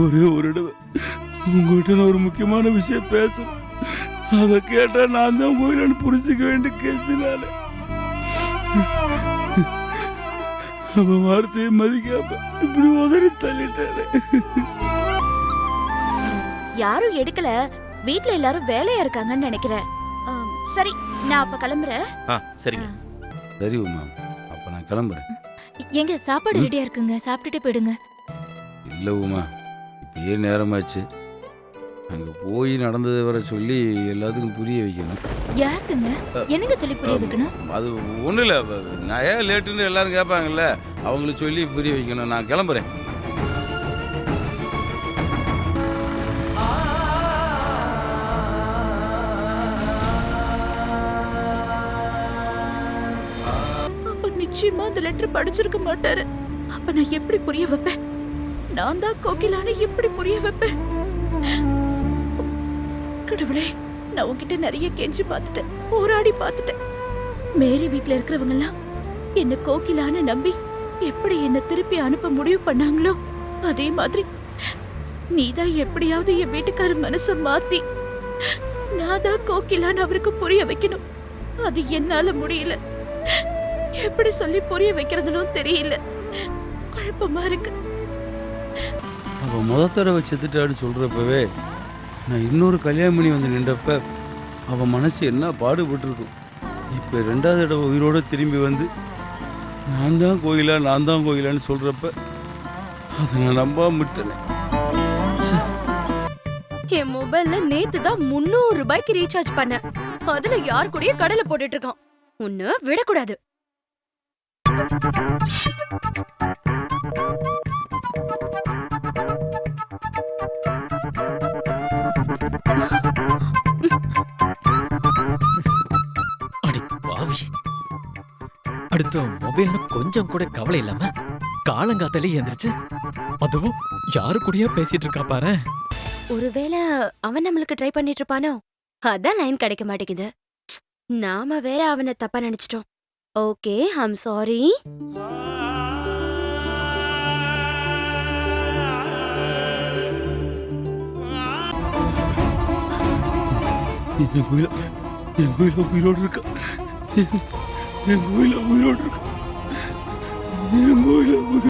ஒரே ஒரு தடவை உங்ககிட்ட நான் ஒரு முக்கியமான விஷயம் பேசணும். அதை கேட்டா நான் தான் கோயிலன்னு புரிஞ்சுக்க வேண்டிய கேச்சுனால அவன் வார்த்தையை மதிக்காம இப்படி உதறி தள்ளிட்டாரு. யாரும் எடுக்கல, வீட்ல எல்லாரும் வேலையா இருக்காங்கன்னு நினைக்கிறேன். சரி, நான் அப்ப கிளம்புறேன். சரிங்க. சரி உமா, அப்ப நான் கிளம்புறேன். எங்க சாப்பாடு ரெடியா இருக்குங்க, சாப்பிட்டுட்டு போயிடுங்க. இல்ல உமா, இப்பயே நேரமாச்சு. அங்க போய் நடந்ததை வர சொல்லி எல்லாத்துக்கும் புரிய வைக்கணும். யாருக்குங்க என்னங்க சொல்லி புரிய வைக்கணும்? அது ஒன்றும் இல்லை, நான் ஏன் லேட்டுன்னு எல்லாரும் கேட்பாங்கல்ல, அவங்களுக்கு சொல்லி புரிய வைக்கணும். நான் கிளம்புறேன். அப்ப நிச்சயமா அந்த லெட்டர் படிச்சிருக்க மாட்டாரு. அப்ப நான் எப்படி புரிய வைப்பேன்? நான் தான் கோகிலான்னு எப்படி புரிய வைப்பேன்? கடவுளே, நான் உன்கிட்ட நிறைய கெஞ்சி பார்த்துட்டேன், போராடி பார்த்துட்டேன். மேரி வீட்ல இருக்கிறவங்க எல்லாம் என்ன கோகிலான்னு நம்பி எப்படி என்ன திருப்பி அனுப்ப முடிவு பண்ணாங்களோ, அதே மாதிரி நீதான் எப்படியாவது என் வீட்டுக்கார மனச மாத்தி நான் தான் கோகிலான்னு அவருக்கு புரிய வைக்கணும். அது என்னால முடியல. எப்படி சொல்லி புரிய வைக்கிறதுன்னு தெரியல. குழப்பமா இருக்கு. அவன் முத தடவை செத்துட்டான்னு சொல்றப்பவே நான் இன்னொரு கல்யாணம் பண்ணி வந்து நின்றப்ப அவன் மனசு என்ன பாடுபட்டிருக்கும். இப்போ ரெண்டாவது தடவை உயிரோடு திரும்பி வந்து நான் தான் கோயிலான்னு சொல்றப்ப அதை நான் நம்பாம விட்டேன். என் மொபைல்ல நேத்து தான் 300 ரூபாய்க்கு ரீசார்ஜ் பண்ண. அதுல யார் கூடயே கடலை போட்டுட்டு இருக்கான். உன்னை விடக்கூடாது. அடுத்த மொபைல்னு கொஞ்சம் கூட கவலை இல்லாம காலங்காத்தாலே எந்திரிச்சு அதுவும் யாரு கூடயா பேசிட்டு இருக்கா பாரு. ஒருவேளை அவன் நம்மளுக்கு ட்ரை பண்ணிட்டு இருப்பானோ? அதான் லைன் கிடைக்க மாட்டேங்குது. நாம வேற அவனை தப்பா நினைச்சிட்டோம். Okay, I'm sorry. என் கோயில உயிரோடு இருக்கா. என் கோயில உயிரோடு இருக்கா.